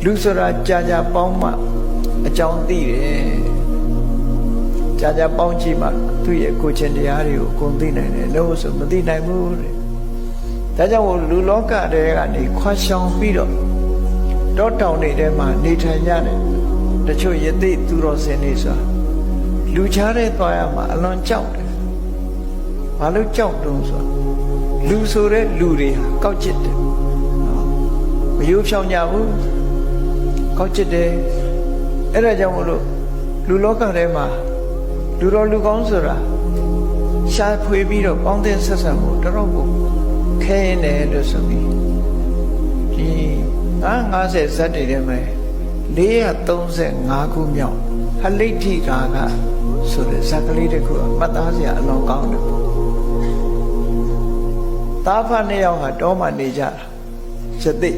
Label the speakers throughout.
Speaker 1: လူဆိုတာကြာကြာပေါင်းမှအကြောင်းသိတယ်ကြာကြာပေါင်းကြည့်မှသူ့ရဲ့ကိုယ်ချင်းတရားတွေကိုကိုယ်သိနိုင်တယ်လို့ဆိုမသိနိုင်ဘူးတဲ့ဒါကြောင့်လူလောကတွေကနေခွာရှောင်ပြီးတော့တောတောင်တွေထဲမှာနေထိုင်ကြတယ်တချို့ယသိသူတော်စင်တွေဆိုတာလူချားတဲ့သွားရမှာအလွန်ကြောက်တယ်ဘာလို့ကြောက်တုံးဆိုလူဆိုတဲ့လူတွေဟာကောက်ကျစ်တယ်မယိုးဖြောင်းကြဘူးကောက်ကျစ်တယ်အဲ့ဒါကြောင့်မလို့လူလောကထဲမှာလူတော်လူကောင်းဆိုတာရှားဖွေပြီးတော့ပေါင်းတဲ့ဆက်ဆံမှုတော်တော်ကိုခဲရင်တယ်လို့ဆိုပြီးဒီ50ဇတ်တွေထဲမှာ435ခုမြောက်ဟလိဋ္ဌိကာကဆိုတဲ့ဇတ်ကလေးတစ်ခုမှတ်သားစရာအလွန်ကောင်းတယ်သားဖနှစ်ယောက်ဟာတောမှာနေကြတာယသိ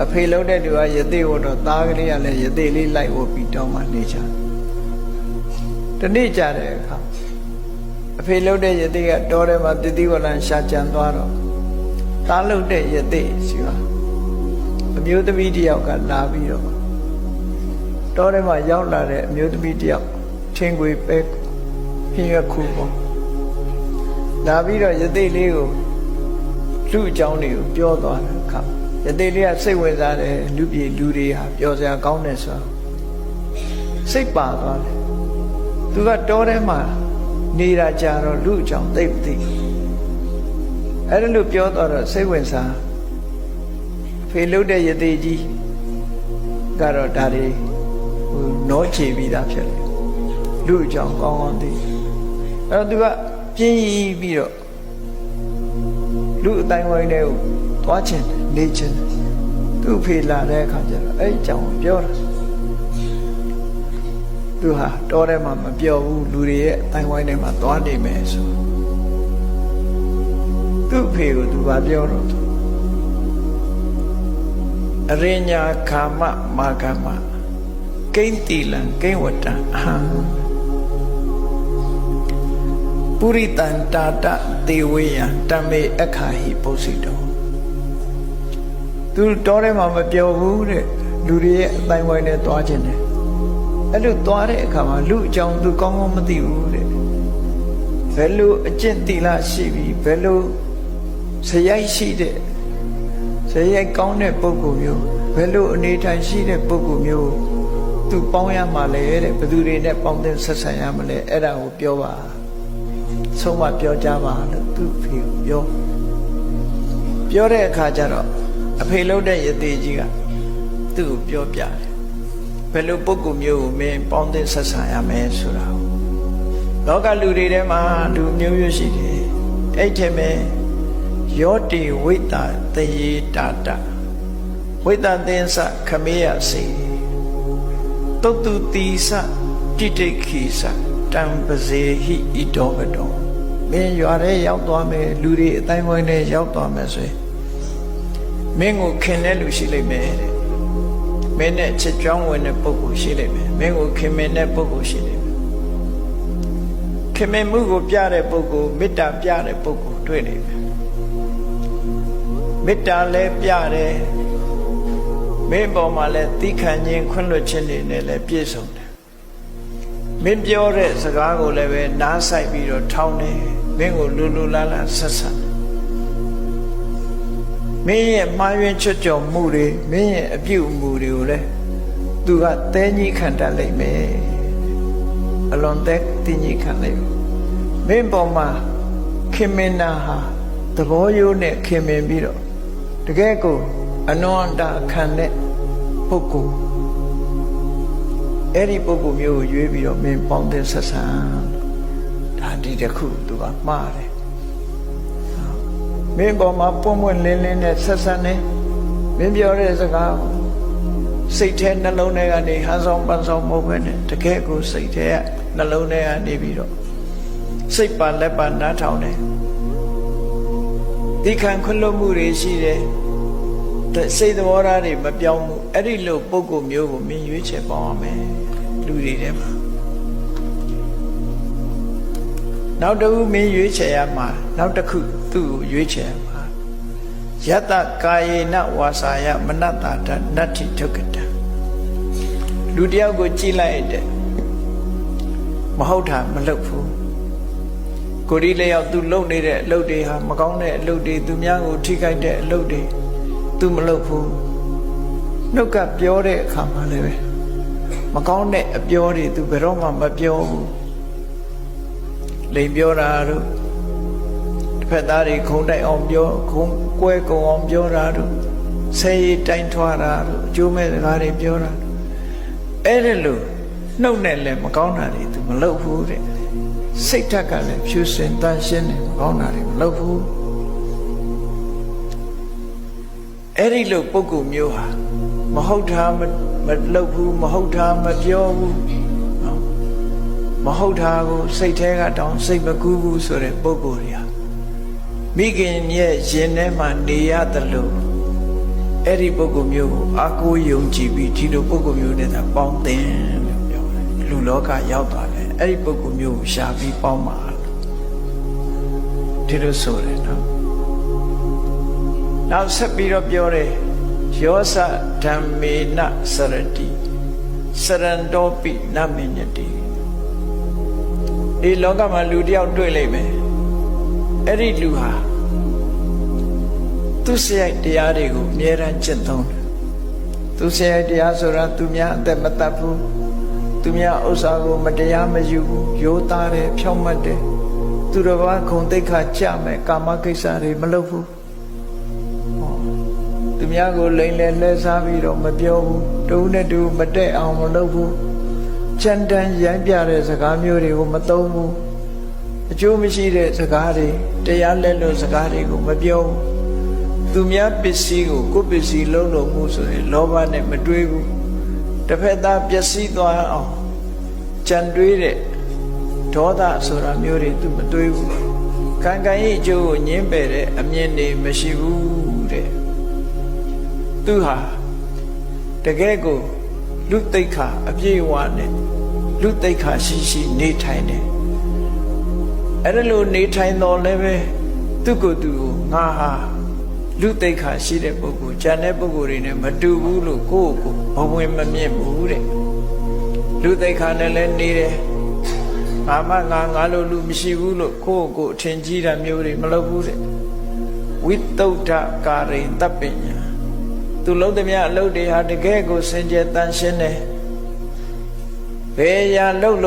Speaker 1: အဖေလုံးတဲ့သူကယသိဝတ်တော့သားကလေးကလည်းယသိလေးလိုက်ဝတ်ပြီးတောမှာနေကြတနေ့ကြတဲ့အခါအဖေလုံးတဲ့ယသိကတောထဲမှာတတိဝလံရှာကြံသွားတော့သားလုံးတဲ့ယသိစီကအမျိုးသမီးတယောက်ကလာပြီးတော့တောထဲမှာရောက်လာတဲ့အမျိုးသမီးတယောက်ထင်းခွေပဲဖြင်းရွက်ခုပေါ့လာပြီးတော့ယသိလေးကိုလူအကြောင်းတွေကိုပြောသွားတဲ့အခါယသိလေးကစိတ်ဝင်စားတယ်လူပြည်လူတွေဟာပြောစရာကောင်းတယ်ဆိုစိတ်ပါသွားတယ်သူကတောထဲမှာနေတာကြတော့လူအကြောင်းသိမသိအဲ့ဒါလို့ပြောတော့စိတ်ဝင်စားဖေလုတဲ့ယသိကြီးကတော့ဒါတွေနောချေပြီးသားဖြစ်တယ်လူအကြောင်းကောင်းကောင်းသိအဲ့တော့သူကပြင်းပြီးတော့လူအတိုင်းဝိုင်းတွေကိုသွားချင်နေချင်သူ့ဖေလာတဲ့အခါကျတော့အဲ့အကြောင်းပြောတာသူဟာတောထဲမှာမပြောဘူးလူတွေရဲ့အတိုင်းဝိုင်းထဲမှာသွားနေမယ်ဆိုသူ့ဖေကိုသူကပြောတော့အရိညာခာမမာကမကိဉ္တိလံကိဉ္ဝတ္တအဟံပုရိတံတာတသေဝေယံတမေအခါဟိပုစိတောသူတောထဲမှာမပြောဘူးတဲ့လူတွေရဲ့အတိုင်းဝိုင်းနဲ့သွားခြင်းတယ်အဲ့လိုသွားတဲ့အခါမှာလူအကြောင်းသူကောင်းကောင်းမသိဘူးတဲ့ဘယ်လိုအကျင့်တိလရှိပြီးဘယ်လိုဇယိုက်ရှိတဲ့ဇယိုက်ကောင်းတဲ့ပုဂ္ဂိုလ်မျိုးဘယ်လိုအနေထိုင်ရှိတဲ့ပုဂ္ဂိုလ်မျိုးသူပေါင်းရမှာလဲတဲ့ဘယ်သူတွေနဲ့ပေါင်းတဲ့ဆက်ဆံရမလဲအဲ့ဒါကိုပြောပါဆုံးမပြောကြပါလို့သူ့ဖေကိုပြောတဲ့အခါကျတော့အဖေလုံးတဲ့ယသိကြီးကသူ့ကိုပြောပြတယ်ဘယ်လိုပုဂ္ဂိုလ်မျိုးကိုမင်းပေါင်းတဲ့ဆက်ဆံရမယ်ဆိုတာကိုလောကလူတွေထဲမှာလူမျိုးမျိုးရှိတယ်အဲ့ထဲမှာယောတိဝိတ္တသေယေတာတဝိတ္တသင်္စခမေယစေတုတ်တုတိစတိတိခိစတံပဇေဟိဣတောကတောမင်းရွာထဲရောက်သွားမယ်လူတွေအတိုင်းဝိုင်းထဲရောက်သွားမယ်ဆိုရင်မင်းကိုခင်တဲ့လူရှိလိမ့်မယ်တဲ့မင်းနဲ့ချစ်ကြောင်းဝင်တဲ့ပုဂ္ဂိုလ်ရှိလိမ့်မယ်မင်းကိုခင်မင်တဲ့ပုဂ္ဂိုလ်ရှိလိမ့်မယ်ခင်မင်မှုကိုပြတဲ့ပုဂ္ဂိုလ်မေတ္တာပြတဲ့ပုဂ္ဂိုလ်တွေ့နေမယ်မေတ္တာလည်းပြတယ်မင်းပေါ်မှာလည်းသီးခံခြင်းခွင့်လွှတ်ခြင်းတွေနဲ့လည်းပြည့်စုံတယ်မင်းပြောတဲ့စကားကိုလည်းပဲနားဆိုင်ပြီးတော့ထောင်းတယ်မင်းကိုလူလူလားလားဆက်ဆံမင်းရဲ့မှားယွင်းချွတ်ချော်မှုတွေမင်းရဲ့အပြုအမူတွေကိုလည်းသူကသဲကြီးခံတတ်လိမ့်မယ်အလွန်သဲကြီးခံလိမ့်မင်းပေါ်မှာခင်မင်နာဟာသဘောရိုးနဲ့ခင်မင်ပြီးတော့တကယ်ကိုအနန္တခံတဲ့ပုဂ္ဂိုလ်အဲ့ဒီပုဂ္ဂိုလ်မျိုးကိုရွေးပြီးတော့မင်းပေါင်းတဲ့ဆက်ဆံဒါဒီတစ်ခုသူကမှားတယ်မင်းပေါ်မှာပွင့်ပွင့်လင်းလင်းနဲ့ဆက်ဆံနေမင်းပြောတဲ့စကားစိတ်ထဲနှလုံးထဲကနေဟန်ဆောင်ပန်းဆောင်မဟုတ်ဘဲနဲ့တကယ်ကိုစိတ်ထဲကနှလုံးထဲကနေပြီးတော့စိတ်ပါလက်ပါနားထောင်တယ်ဒီခံခွင့်လွှတ်မှုတွေရှိတယ်စိတ်သဘောထားတွေမပြောင်းဘူးအဲ့ဒီလိုပုဂ္ဂိုလ်မျိုးကိုမင်းရွေးချယ်ပေါင်းရမယ်လူတွေထဲမှာနောက်တစ်ခုမင်းရွေးချယ်ရမှာနောက်တစ်ခုသူ့ကိုရွေးချယ်ရမှာ ယတကာယေနဝါစာယမနတ္တာတနတ္ထိဒုက္ကတံလူတယောက်ကိုကြည့်လိုက်တဲ့မဟုတ်တာမလုပ်ဘူးကိုရီလျောက်သူလုပ်နေတဲ့အလုပ်တွေဟာမကောင်းတဲ့အလုပ်တွေသူများကိုထိခိုက်တဲ့အလုပ်တွေသူမလုပ်ဘူးနှုတ်ကပြောတဲ့အခါမှာလည်းပဲမကောင်းတဲ့အပြောတွေသူဘယ်တော့မှမပြောဘူးလိမ်ပြောတာတို့တစ်ဖက်သားတွေခုံတိုက်အောင်ပြောခုံကွဲကုန်အောင်ပြောတာတို့ဆဲရီတိုင်းထွားတာတို့အကျိုးမဲ့စကားတွေပြောတာအဲ့ဒါလို့နှုတ်နဲ့လည်းမကောင်းတာတွေသူမလုပ်ဘူးတဲ့စိတ်ဓာတ်ကလည်းဖြူစင်တန်ရှင်းတယ်မကောင်းတာတွေမလုပ်ဘူးအဲ့ဒီလိုပုဂ္ဂိုလ်မျိုးဟာမဟုတ်တာမလုပ်ဘူးမဟုတ်တာမပြောဘူးမဟုတ်တာကိုစိတ်ထဲကတောင်းစိတ်မကူးဘူးဆိုတဲ့ပုဂ္ဂိုလ်တွေဟာမိခင်ရဲ့ရင်ထဲမှာနေရတယ်လို့အဲ့ဒီပုဂ္ဂိုလ်မျိုးကိုအာကိုယုံကြည်ပြီးဒီလိုပုဂ္ဂိုလ်မျိုးနဲ့သာပေါင်းသင်လို့ပြောတယ်လူလောကရောက်သွားတယ်အဲ့ဒီပုဂ္ဂိုလ်မျိုးကိုရှာပြီးပေါင်းပါဒီလိုဆိုတယ်နော်နောက်ဆက်ပြီးတော့ပြောတယ်ယောသဓမ္မေနစရတိစရန္တောပိနမေညတိဒီလောကမှာလူတယောက်တွေ့လိမ့်မယ်အဲ့ဒီလူဟာသူစရိုက်တရားတွေကိုအမြဲတမ်းကျင့်သုံးတယ်သူစရိုက်တရားဆိုတာသူများအသက်မတတ်ဘူးသူများဥစ္စာကိုမတရားမယူဘူးရိုးသားတယ်ဖြောင့်မတ်တယ်သူတော်ဘာခုံတိတ်ခါကြမယ်ကာမကိစ္စတွေမလုပ်ဘူးသူများကိုလိမ်လည်လှည့်စားပြီးတော့မပြောဘူးတူနဲ့တူမတက်အောင်မလုပ်ဘူးချမ်းတမ်းရိုင်းပြတဲ့စကားမျိုးတွေကိုမသုံးဘူးအကျိုးမရှိတဲ့စကားတွေတရားလက်လွတ်စကားတွေကိုမပြောဘူးသူများပစ္စည်းကိုကိုယ်ပစ္စည်းလုံးလို့မှုဆိုရင်လောဘနဲ့မတွေးဘူးတစ်ဖက်သားပျက်စီးသွားအောင်ကြံတွေးတဲ့ဒေါသဆိုတာမျိုးတွေသူမတွေးဘူးကံကံရဲ့အကျိုးကိုညှင်းပယ်တဲ့အမြင်တွေမရှိဘူးတဲ့သူဟာတကယ်ကိုလူသိက္ခာအပြည့်အဝနဲ့လူသိက္ခာရှိရှိနေထိုင်တယ်အဲ့ဒါလိုနေထိုင်တော်လည်းပဲသူကိုယ်သူကိုငါဟာလူသိက္ခာရှိတဲ့ပုဂ္ဂိုလ်ဉာဏ်တဲ့ပုဂ္ဂိုလ်တွေနဲ့မတူဘူးလို့ကိုယ့်ကိုဘဝင်မမြင်ဘူးတဲ့လူသိက္ခာနဲ့လည်းနေတယ်ငါလို့လူမရှိဘူးလို့ကိုယ့်ကိုအထင်ကြီးတာမျိုးတွေမလုပ်ဘူးတဲ့ဝိတုဒ္ဓကာရိတ္တပညာသူလုံးသမျှအလုပ်တွေဟာတကယ်ကိုစင်ကြယ်တန်ရှင်းတယ်ဘယ်ရာလုပ်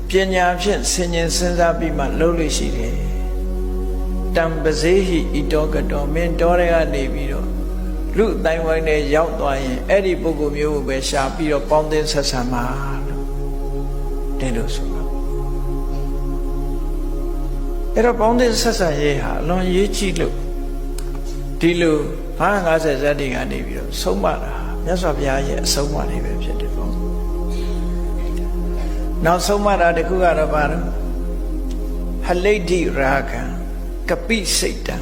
Speaker 1: ပညာဖြင့်ဆင်ញင်စဉ်းစားပြီးမှလုပ်လို့ရှိတယ်တံပဇေဟိဣတောကတောမင်းတော်တွေကနေပြီးတော့လူအတိုင်းဝိုင်းနဲ့ရောက်သွားရင်အဲ့ဒီပုဂ္ဂိုလ်မျိုးကိုပဲရှာပြီးတော့ပေါင်းသင်းဆက်ဆံပါလို့ဒီလိုဆိုတော့အဲ့တော့ပေါင်းသင်းဆက်ဆံရေးဟာအလွန်ရေးကြည့်လို့ဒီလို50ဇတ်တွေကနေပြီးတော့ဆုံးမတာမြတ်စွာဘုရားရဲ့အဆုံးအမတွေပဲဖြစ်တယ်ပေါ့နောက်ဆုံးမတာတခုကတော့ဘာလဲဟလိဋ္ဌိရာဂံကပိစိတ်တံ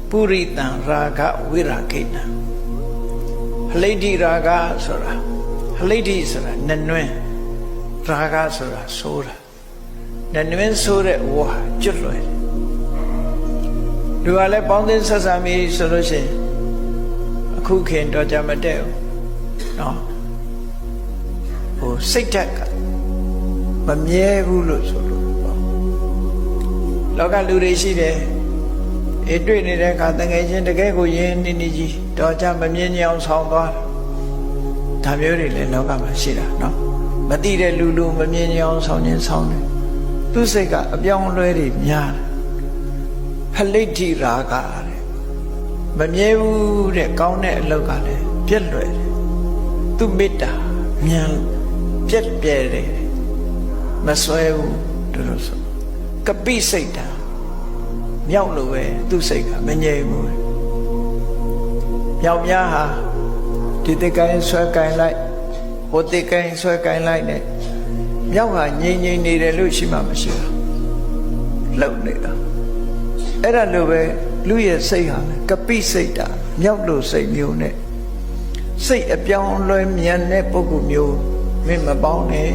Speaker 1: ပုရိတံရာဂဝိရာခိတံဟလိဋ္ဌိရာဂဆိုတာဟလိဋ္ဌိဆိုတာနနွင်းရာဂဆိုတာဆိုးတာနနွင်းဆိုးတဲ့ဝါကျွတ်လွယ်လူကလည်းပေါင်းသင်းဆက်ဆံပြီးဆိုလို့ရှိရင်အခုခင်တော့ကြမတည့်ဘူးနော်ဟိုစိတ်ဓာတ်ကမမြဲဘူးလို့ဆိုလို့ပေါ့လောကလူတွေရှိတယ်အေးတွေ့နေတဲ့အခါတကယ်ချင်းတကယ်ကိုယဉ်နေနေကြီးတော့ကြမမြင်ကြအောင်ဆောင်သွားဒါမျိုးတွေလည်းလောကမှာရှိတာနော်မသိတဲ့လူမမြင်ကြအောင်ဆောင်ခြင်းဆောင်တယ်သူစိတ်ကအပြောင်းအလဲတွေများတယ်ဟလိဋ္ဌိရာဂတဲ့မမြဲဘူးတဲ့ကောင်းတဲ့အလုပ်ကလည်းပြက်လွယ်တယ်သူမေတ္တာမြန်ပြက်ပြဲတယ်မစွဲဘူးတို့လို့ဆိုကပိစိတ်တာမြောက်လို့ပဲသူစိတ်ကမငြိမ်ဘူးမြောက်များဟာဒီတကိုင်းဆွဲကိုင်းလိုက်ဟိုတကိုင်းဆွဲကိုင်းလိုက်နဲ့မြောက်ဟာငြိမ်နေတယ်လို့ရှိမှမရှိဘူးလှုပ်နေတာအဲ့ဒါလိုပဲလူရဲ့စိတ်ဟာကပိစိတ်တာမြောက်လို့စိတ်မျိုးနဲ့စိတ်အပြောင်းအလဲမြန်တဲ့ပုဂ္ဂိုလ်မျိုးမင်းမပေါင်းနဲ့